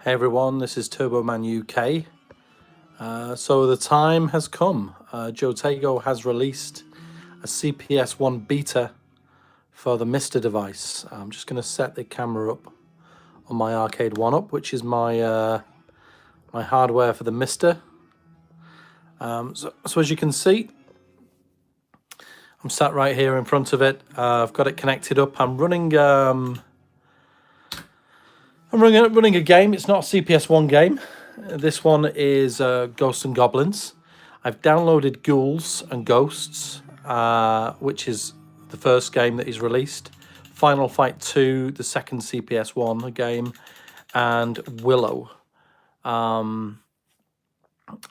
Hey everyone, this is Turboman UK. So the time has come. Jotego has released a CPS1 beta for the MiSTer device. I'm just going to set the camera up on my Arcade 1-Up, which is my my hardware for the MiSTer. So as you can see, I'm sat right here in front of it. I've got it connected up. I'm running a game. It's not a CPS1 game. This one is Ghosts and Goblins. I've downloaded Ghouls and Ghosts, which is the first game that is released. Final Fight 2, the second CPS1 game, and Willow. I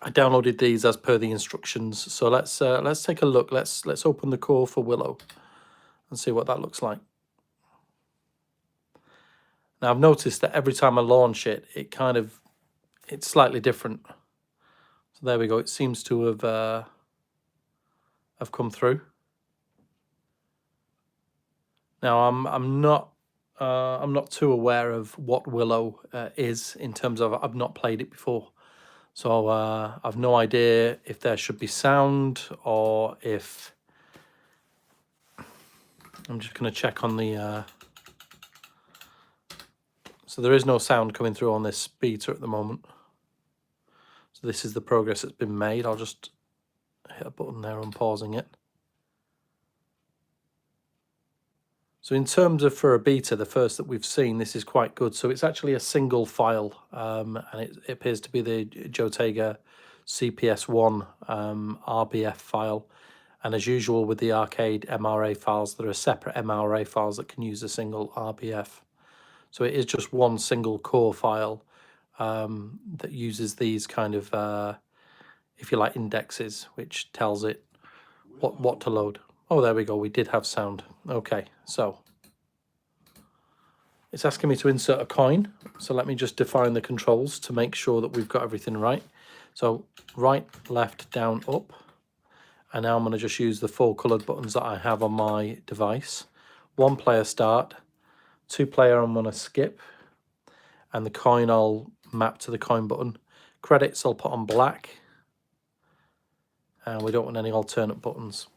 downloaded these as per the instructions. So let's take a look. Let's open the core for Willow and see what that looks like. Now I've noticed that every time I launch it, it's slightly different. So there we go. It seems to have come through. Now I'm not too aware of what Willow is in terms of I've not played it before, so I've no idea if there should be sound or if I'm just going to check on the. So there is no sound coming through on this beta at the moment. So this is the progress that's been made. I'll just hit a button there on pausing it. So in terms of for a beta, the first that we've seen, this is quite good. So it's actually a single file, and it appears to be the Jotego CPS1 RBF file. And as usual with the arcade MRA files, there are separate MRA files that can use a single RBF. So it is just one single core file that uses these kind of, if you like, indexes, which tells it what to load. Oh, there we go. We did have sound. Okay, so it's asking me to insert a coin. So let me just define the controls to make sure that we've got everything right. So right, left, down, up. And now I'm going to just use the 4 colored buttons that I have on my device. 1 player start. 2 player I'm going to skip, and the coin I'll map to the coin button. Credits I'll put on black, and we don't want any alternate buttons.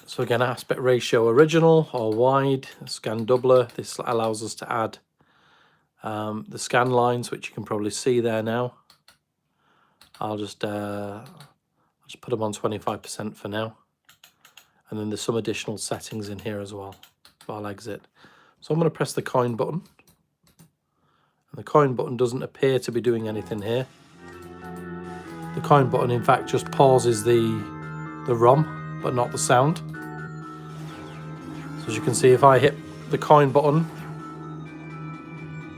So again, aspect ratio original or wide, scan doubler. This allows us to add the scan lines, which you can probably see there now. I'll just put them on 25% for now. And then there's some additional settings in here as well. So I'll exit. So I'm going to press the coin button. And the coin button doesn't appear to be doing anything here. The coin button, in fact, just pauses the ROM, but not the sound. So as you can see, if I hit the coin button,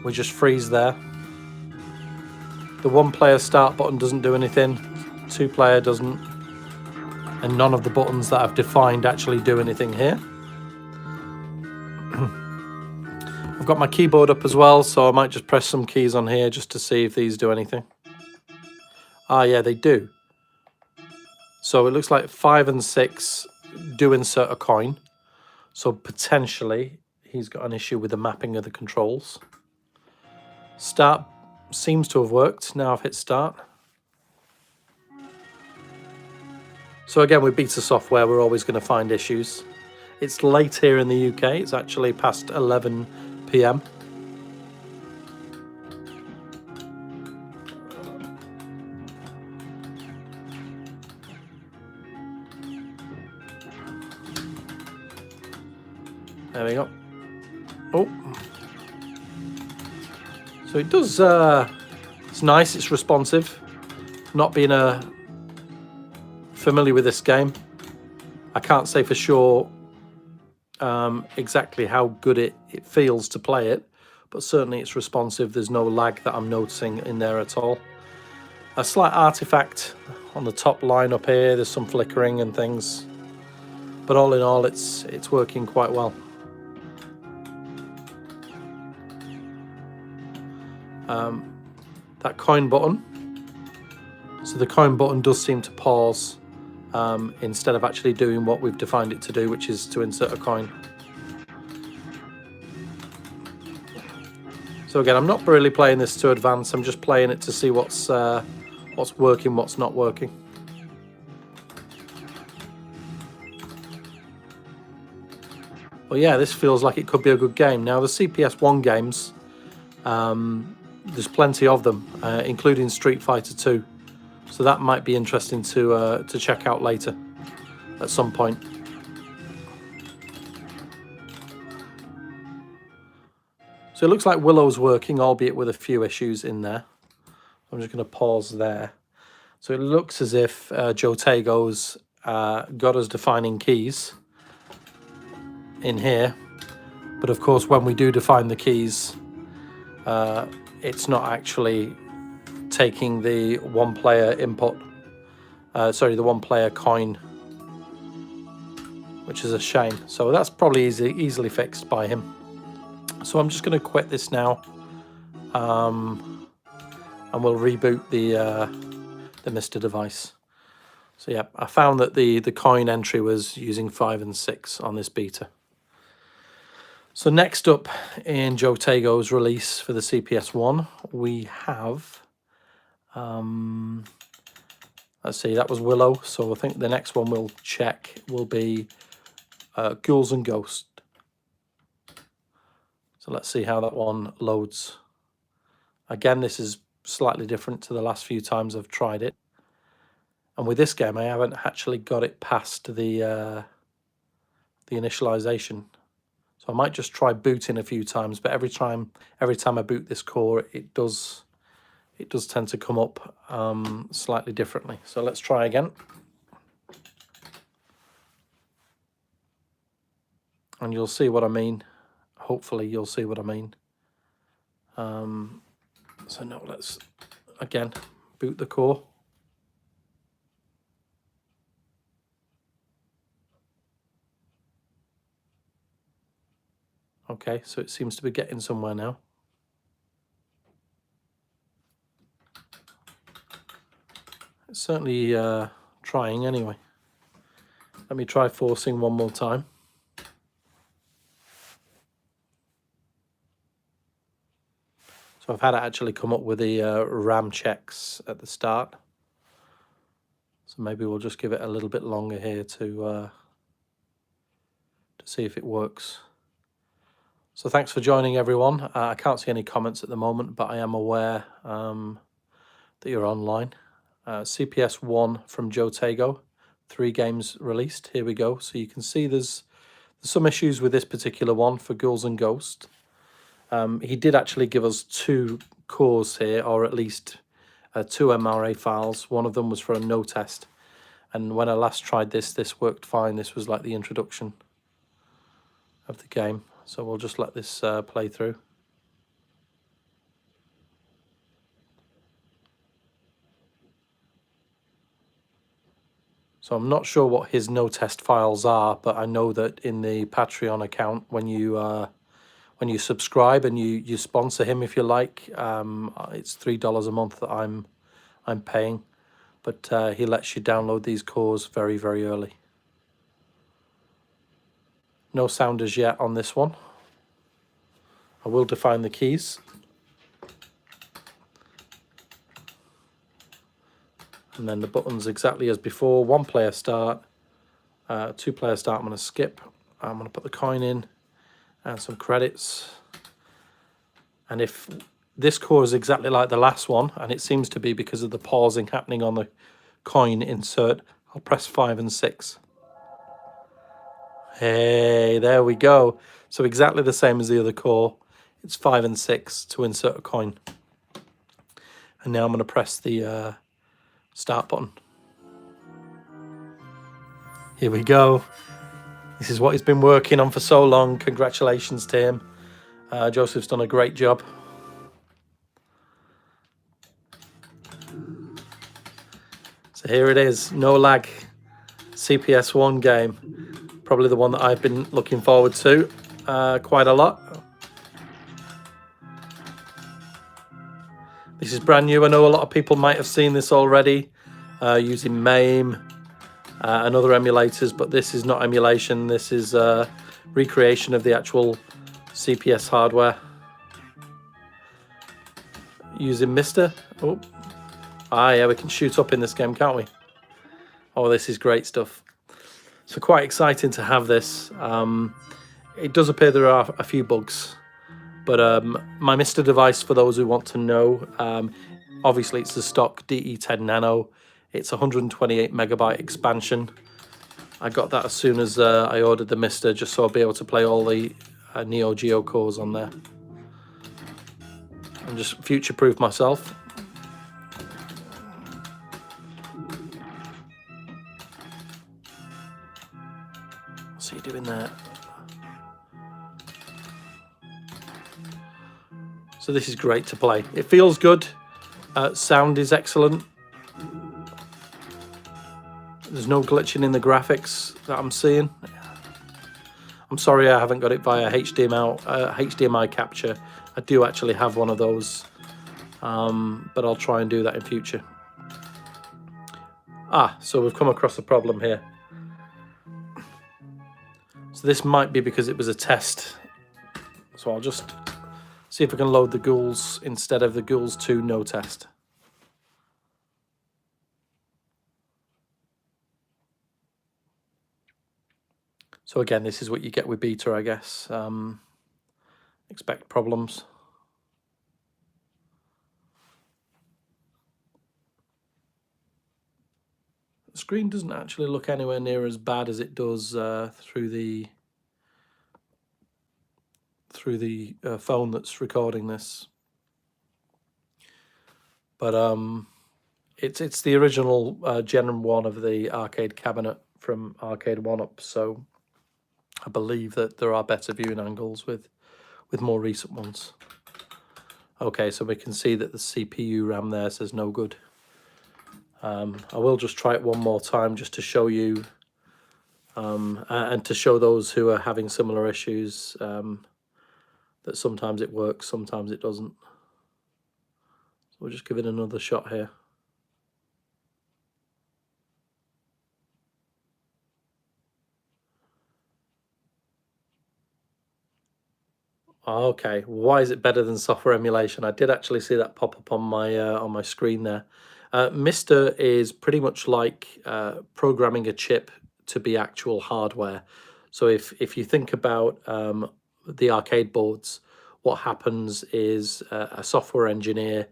we just freeze there. The 1 player start button doesn't do anything. 2 player doesn't. And none of the buttons that I've defined actually do anything here. I've got my keyboard up as well, so I might just press some keys on here just to see if these do anything. Ah, yeah, they do. So it looks like 5 and 6 do insert a coin. So potentially he's got an issue with the mapping of the controls. Start seems to have worked. Now I've hit start. So again, with beta software, we're always going to find issues. It's late here in the UK. It's actually past 11 PM. There we go. Oh. So it does, it's nice, it's responsive. Not being familiar with this game, I can't say for sure exactly how good it feels to play it, but certainly it's responsive. There's no lag that I'm noticing in there at all. A slight artifact on the top line up here, there's some flickering and things, but all in all it's working quite well. That coin button, so the coin button does seem to pause instead of actually doing what we've defined it to do, which is to insert a coin. So again, I'm not really playing this to advance. I'm just playing it to see what's working, what's not working. Well, yeah, this feels like it could be a good game. Now, the CPS1 games, there's plenty of them, including Street Fighter 2. So that might be interesting to check out later at some point. So it looks like Willow's working, albeit with a few issues in there. I'm just going to pause there. So it looks as if Jotego's got us defining keys in here. But of course, when we do define the keys, it's not actually taking the one-player input, the one-player coin, which is a shame. So that's probably easily fixed by him. So I'm just going to quit this now, and we'll reboot the MiSTer device. So yeah, I found that the coin entry was using 5 and 6 on this beta. So next up in Jotego's release for the CPS1, we have, let's see, that was Willow. So I think the next one we'll check will be Ghouls and Ghosts. So let's see how that one loads. Again, this is slightly different to the last few times I've tried it. And with this game, I haven't actually got it past the initialization. So I might just try booting a few times, but every time I boot this core, it does tend to come up slightly differently. So let's try again. And you'll see what I mean. Hopefully you'll see what I mean. So now let's, again, boot the core. Okay, so it seems to be getting somewhere now. It's certainly trying anyway. Let me try forcing one more time. So I've had to actually come up with the RAM checks at the start. So maybe we'll just give it a little bit longer here to see if it works. So thanks for joining, everyone. I can't see any comments at the moment, but I am aware that you're online. CPS1 from Jotego, 3 games released. Here we go. So you can see there's some issues with this particular one for Ghouls and Ghosts. He did actually give us 2 cores here, or at least 2 MRA files. One of them was for a no test. And when I last tried this worked fine. This was like the introduction of the game. So we'll just let this play through. So I'm not sure what his no test files are, but I know that in the Patreon account, when you subscribe and you sponsor him, if you like, it's $3 a month that I'm paying, but he lets you download these cores very, very early. No sound as yet on this one. I will define the keys. And then the buttons exactly as before. 1-player start, 2-player start. I'm going to skip. I'm going to put the coin in and some credits. And if this core is exactly like the last one, and it seems to be because of the pausing happening on the coin insert, I'll press 5 and 6. Hey, there we go. So exactly the same as the other core. It's 5 and 6 to insert a coin. And now I'm going to press the start button. Here we go. This is what he's been working on for so long. Congratulations to him. Joseph's done a great job. So here it is, no lag. CPS1 game. Probably the one that I've been looking forward to quite a lot. This is brand new. I know a lot of people might have seen this already using MAME and other emulators, but this is not emulation. This is recreation of the actual CPS hardware. using MiSTer. Oh, yeah, we can shoot up in this game, can't we? Oh, this is great stuff. So quite exciting to have this. It does appear there are a few bugs, but my MiSTer device, for those who want to know, obviously it's the stock DE10 Nano. It's 128 megabyte expansion. I got that as soon as I ordered the MiSTer, just so I'll be able to play all the Neo Geo cores on there. And just future-proof myself. What's he doing there? So this is great to play. It feels good. Sound is excellent. There's no glitching in the graphics that I'm seeing. I'm sorry I haven't got it via HDMI capture. I do actually have one of those, but I'll try and do that in future. So we've come across a problem here. So this might be because it was a test. So I'll just see if I can load the Ghouls instead of the Ghouls 2 no test. So again, this is what you get with beta, I guess. Expect problems. The screen doesn't actually look anywhere near as bad as it does through the phone that's recording this. But it's the original Gen 1 of the arcade cabinet from Arcade 1-Up, so I believe that there are better viewing angles with more recent ones. Okay, so we can see that the CPU RAM there says no good. I will just try it one more time just to show you and to show those who are having similar issues that sometimes it works, sometimes it doesn't. So we'll just give it another shot here. Okay, why is it better than software emulation? I did actually see that pop up on my screen there. MiSTer is pretty much like programming a chip to be actual hardware. So if you think about the arcade boards, what happens is a software engineer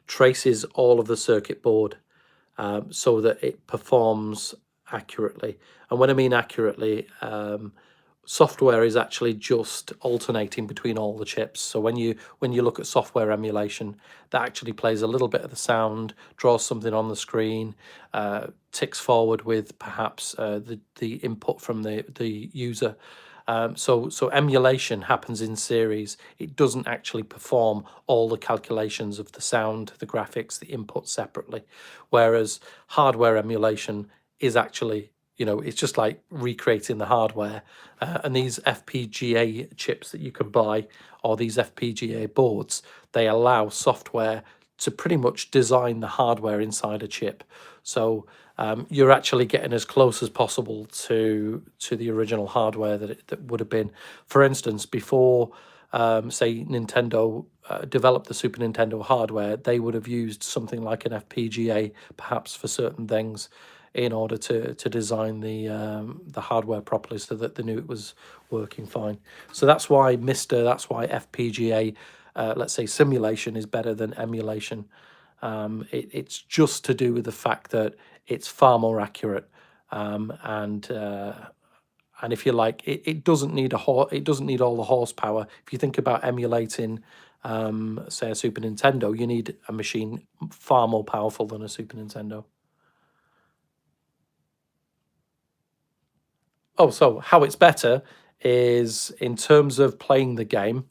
traces all of the circuit board so that it performs accurately. And when I mean accurately, software is actually just alternating between all the chips. So when you look at software emulation, that actually plays a little bit of the sound, draws something on the screen, ticks forward with perhaps the input from the user. So emulation happens in series. It doesn't actually perform all the calculations of the sound, the graphics, the input separately. Whereas hardware emulation is actually, it's just like recreating the hardware. And these FPGA chips that you can buy, or these FPGA boards, they allow software to pretty much design the hardware inside a chip. So you're actually getting as close as possible to the original hardware that would have been. For instance, before say Nintendo developed the Super Nintendo hardware, they would have used something like an FPGA perhaps for certain things in order to design the hardware properly so that they knew it was working fine. So that's why MiSTer, that's why FPGA, let's say simulation, is better than emulation. It's just to do with the fact that it's far more accurate, and if you like, it doesn't need it doesn't need all the horsepower. If you think about emulating, say a Super Nintendo, you need a machine far more powerful than a Super Nintendo. Oh, so how it's better is in terms of playing the game.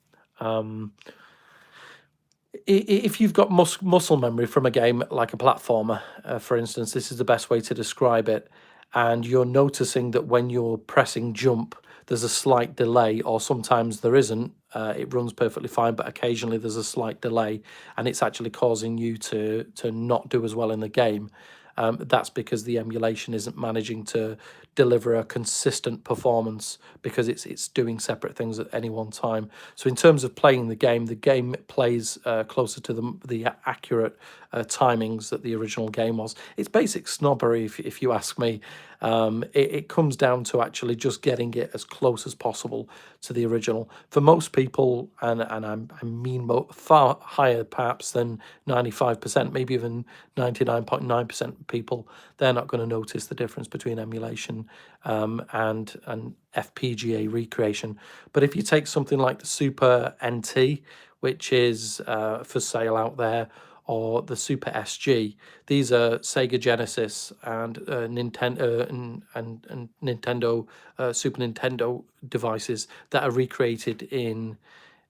If you've got muscle memory from a game like a platformer, for instance, this is the best way to describe it, and you're noticing that when you're pressing jump, there's a slight delay, or sometimes there isn't. It runs perfectly fine, but occasionally there's a slight delay, and it's actually causing you to not do as well in the game. That's because the emulation isn't managing to deliver a consistent performance because it's doing separate things at any one time. So in terms of playing the game plays closer to the accurate timings that the original game was. It's basic snobbery, if you ask me. It comes down to actually just getting it as close as possible to the original. For most people, and I mean far higher perhaps than 95%, maybe even 99.9% of people, they're not going to notice the difference between emulation and FPGA recreation. But if you take something like the Super NT, which is for sale out there, or the Super SG, these are Sega Genesis and Nintendo and Nintendo Super Nintendo devices that are recreated in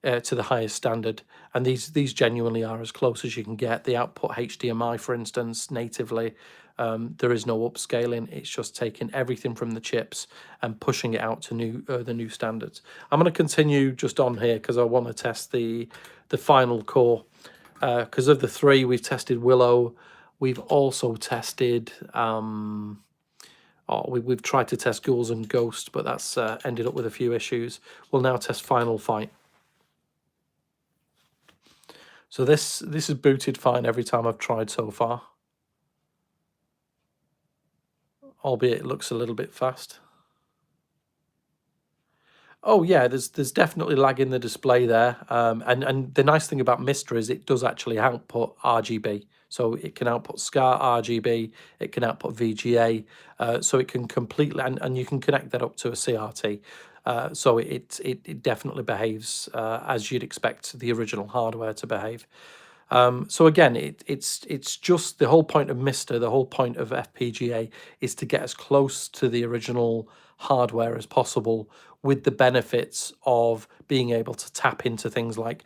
to the highest standard, and these genuinely are as close as you can get. The output HDMI, for instance, natively, there is no upscaling. It's just taking everything from the chips and pushing it out to the new standards. I'm going to continue just on here because I want to test the final core. Because of the three, we've tested Willow. We've also tested. We've tried to test Ghouls and Ghosts, but that's ended up with a few issues. We'll now test Final Fight. So this is booted fine every time I've tried so far, albeit it looks a little bit fast. Oh yeah, there's definitely lag in the display there, and the nice thing about MiSTer is it does actually output RGB, so it can output SCART RGB, it can output VGA, so it can completely, and you can connect that up to a CRT, so it definitely behaves as you'd expect the original hardware to behave. So again, it's just the whole point of MiSTer, the whole point of FPGA is to get as close to the original hardware as possible, with the benefits of being able to tap into things like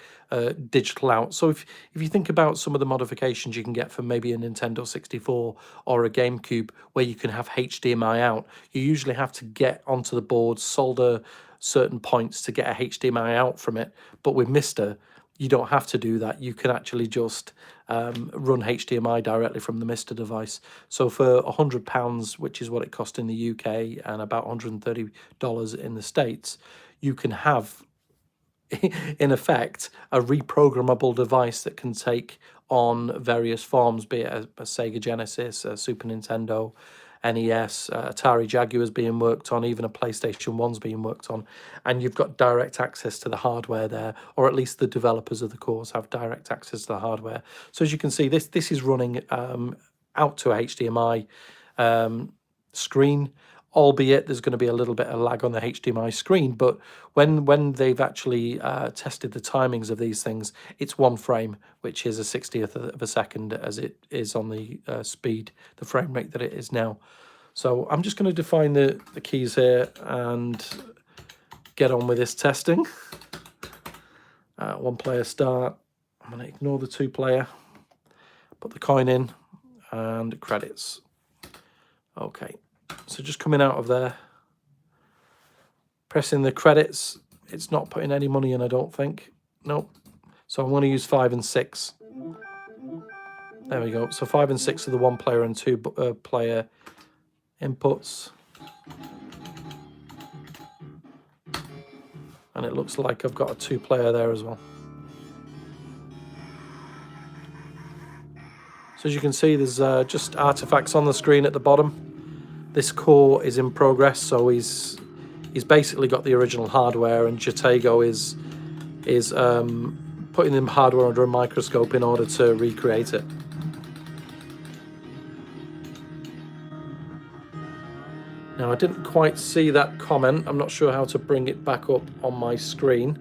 digital out. So if you think about some of the modifications you can get from maybe a Nintendo 64 or a GameCube, where you can have HDMI out, you usually have to get onto the board, solder certain points to get a HDMI out from it. But with MiSTer, you don't have to do that. You can actually just run HDMI directly from the MiSTer device. So for £100, which is what it cost in the UK, and about $130 in the States, you can have, in effect, a reprogrammable device that can take on various forms, be it a Sega Genesis, a Super Nintendo, NES, Atari Jaguar's being worked on, even a PlayStation 1's being worked on, and you've got direct access to the hardware there, or at least the developers of the cores have direct access to the hardware. So as you can see, this is running out to a HDMI screen, albeit there's going to be a little bit of lag on the HDMI screen, but when they've actually tested the timings of these things, it's one frame, which is a 60th of a second, as it is on the speed, the frame rate that it is now. So I'm just going to define the keys here and get on with this testing. One player start. I'm going to ignore the two player, put the coin in, and credits. Okay. So just coming out of there, pressing the credits, it's not putting any money in, I don't think. Nope. So I'm going to use 5 and 6. There we go. So 5 and 6 are the 1 player and 2 player inputs. And it looks like I've got a 2 player there as well. So as you can see, there's just artifacts on the screen at the bottom. This core is in progress, so he's basically got the original hardware, and Jotego is putting the hardware under a microscope in order to recreate it. Now, I didn't quite see that comment. I'm not sure how to bring it back up on my screen.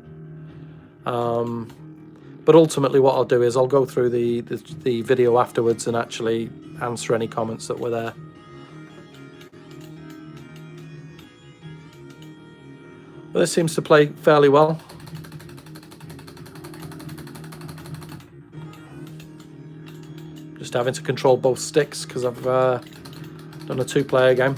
But ultimately what I'll do is I'll go through the video afterwards and actually answer any comments that were there. Well, this seems to play fairly well. Just having to control both sticks because I've done a 2-player game.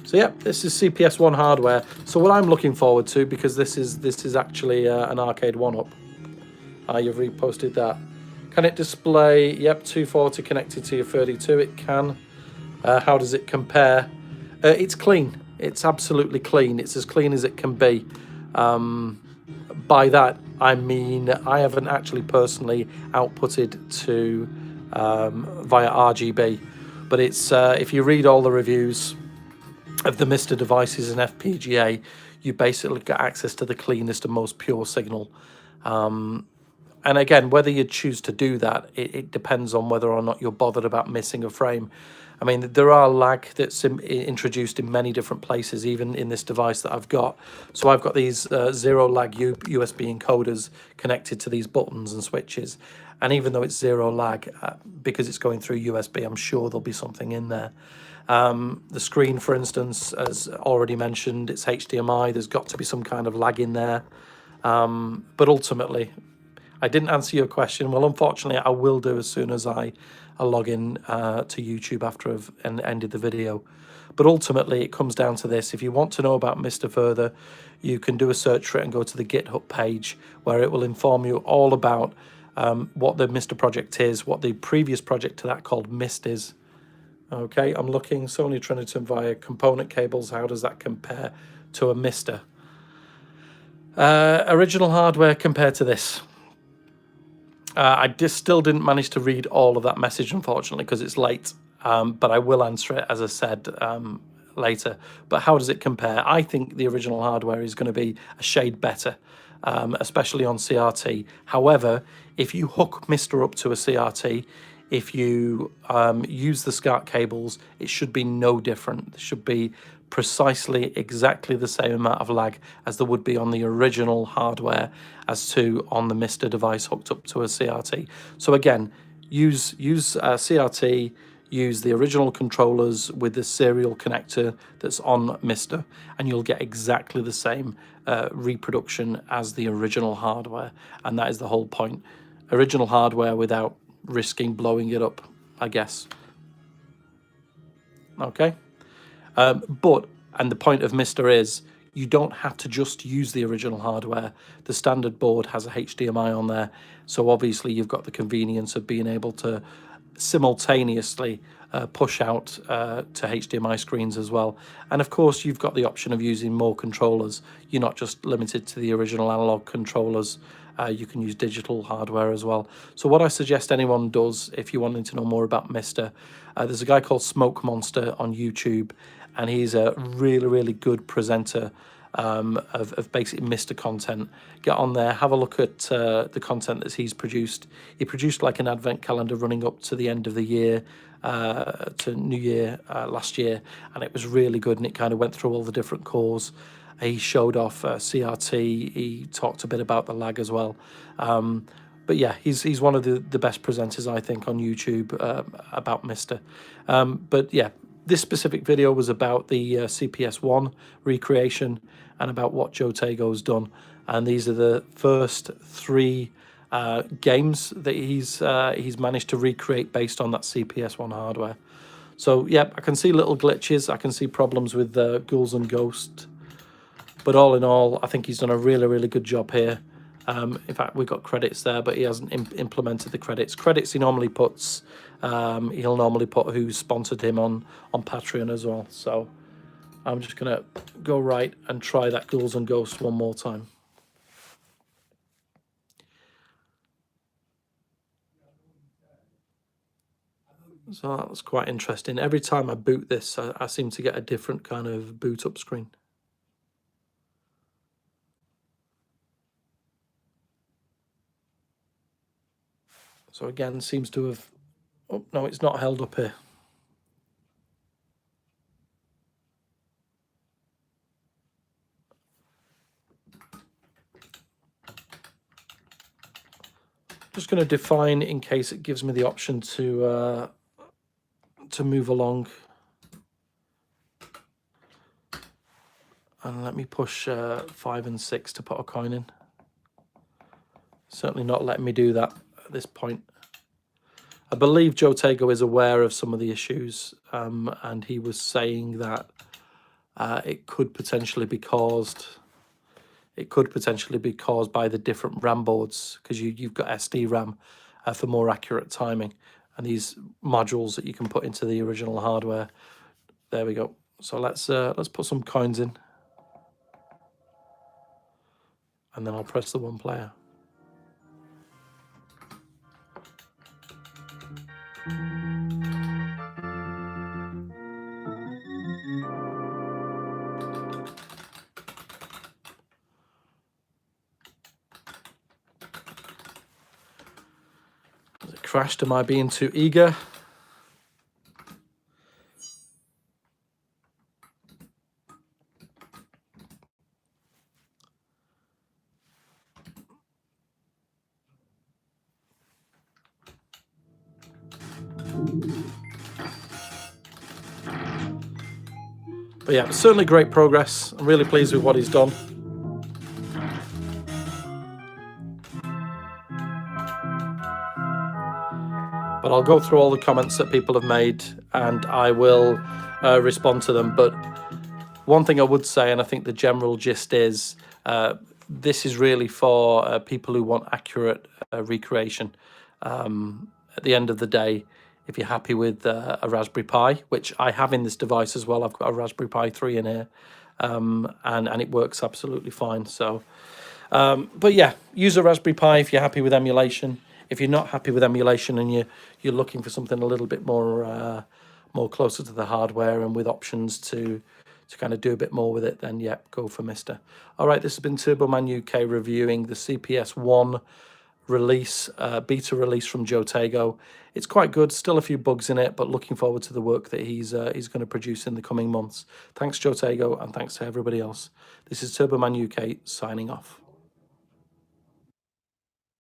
So yeah, this is CPS1 hardware. So what I'm looking forward to, because this is actually an arcade 1-up, You've reposted that. Can it display? Yep, 240 connected to your 32. It can. How does it compare? It's clean. It's absolutely clean. It's as clean as it can be. By that, I mean, I haven't actually personally outputted to via RGB, but it's if you read all the reviews of the MiSTer devices and FPGA, you basically get access to the cleanest and most pure signal. And again, whether you choose to do that, it depends on whether or not you're bothered about missing a frame. I mean, there are lag that's introduced in many different places, even in this device that I've got. So I've got these zero lag USB encoders connected to these buttons and switches. And even though it's zero lag, because it's going through USB, I'm sure there'll be something in there. The screen, for instance, as already mentioned, it's HDMI. There's got to be some kind of lag in there. But ultimately, I didn't answer your question. Well, unfortunately, I will do as soon as I log in to YouTube after I've ended the video. But ultimately, it comes down to this. If you want to know about MiSTer further, you can do a search for it and go to the GitHub page, where it will inform you all about what the MiSTer project is, what the previous project to that called MiST is. Okay, I'm looking Sony Triniton via component cables. How does that compare to a MiSTer? Original hardware compared to this. I still didn't manage to read all of that message, unfortunately, because it's late. But I will answer it, as I said, later. But how does it compare? I think the original hardware is going to be a shade better, especially on CRT. However, if you hook MiSTer up to a CRT, if you use the SCART cables, it should be no different. There should be precisely exactly the same amount of lag as there would be on the original hardware as to on the MiSTer device hooked up to a CRT. So again, use CRT, use the original controllers with the serial connector that's on MiSTer, and you'll get exactly the same reproduction as the original hardware. And that is the whole point. Original hardware without risking blowing it up, I guess. Okay. And the point of MiSTer is you don't have to just use the original hardware. The standard board has a HDMI on there, so obviously you've got the convenience of being able to simultaneously push out to HDMI screens as well. And of course, you've got the option of using more controllers. You're not just limited to the original analog controllers. You can use digital hardware as well. So what I suggest anyone does, if you're wanting to know more about MiSTer, there's a guy called Smoke Monster on YouTube, and he's a really, really good presenter of basic MiSTer content. Get on there, have a look at the content that he's produced. He produced like an advent calendar running up to the end of the year, to New Year last year, and it was really good, and it kind of went through all the different cores. He showed off CRT. He talked a bit about the lag as well. But yeah, he's one of the best presenters, I think, on YouTube about MiSTer. But yeah, this specific video was about the CPS1 recreation and about what Jotego's done. And these are the first 3 games that he's managed to recreate based on that CPS1 hardware. So yeah, I can see little glitches. I can see problems with Ghouls and Ghosts. But all in all, I think he's done a really, really good job here. In fact, we've got credits there, but he hasn't implemented the credits. Credits he normally puts, he'll normally put who sponsored him on Patreon as well. So I'm just going to go right and try that Ghouls and Ghosts one more time. So that was quite interesting. Every time I boot this, I seem to get a different kind of boot up screen. So again, seems to have... Oh, no, it's not held up here. Just going to define in case it gives me the option to move along. And let me push 5 and 6 to put a coin in. Certainly not letting me do that at this point. I believe Jotego is aware of some of the issues, and he was saying that it could potentially be caused it could potentially be caused by the different RAM boards, because you've got SD RAM for more accurate timing, and these modules that you can put into the original hardware. There we go. So let's put some coins in, and then I'll press the 1 player. Has it crashed? Am I being too eager? But yeah, certainly great progress. I'm really pleased with what he's done. But I'll go through all the comments that people have made, and I will respond to them. But one thing I would say, and I think the general gist is, this is really for people who want accurate recreation. At the end of the day, if you're happy with a Raspberry Pi, which I have in this device as well, I've got a Raspberry Pi 3 in here, and it works absolutely fine. So, but yeah, use a Raspberry Pi if you're happy with emulation. If you're not happy with emulation and you're looking for something a little bit more more closer to the hardware and with options to kind of do a bit more with it, then yeah, go for MiSTer. All right, this has been Turboman UK reviewing the CPS1 release, beta release from Jotego. It's quite good, still a few bugs in it, but looking forward to the work that he's going to produce in the coming months. Thanks, Jotego, and thanks to everybody else. This is Turboman UK signing off.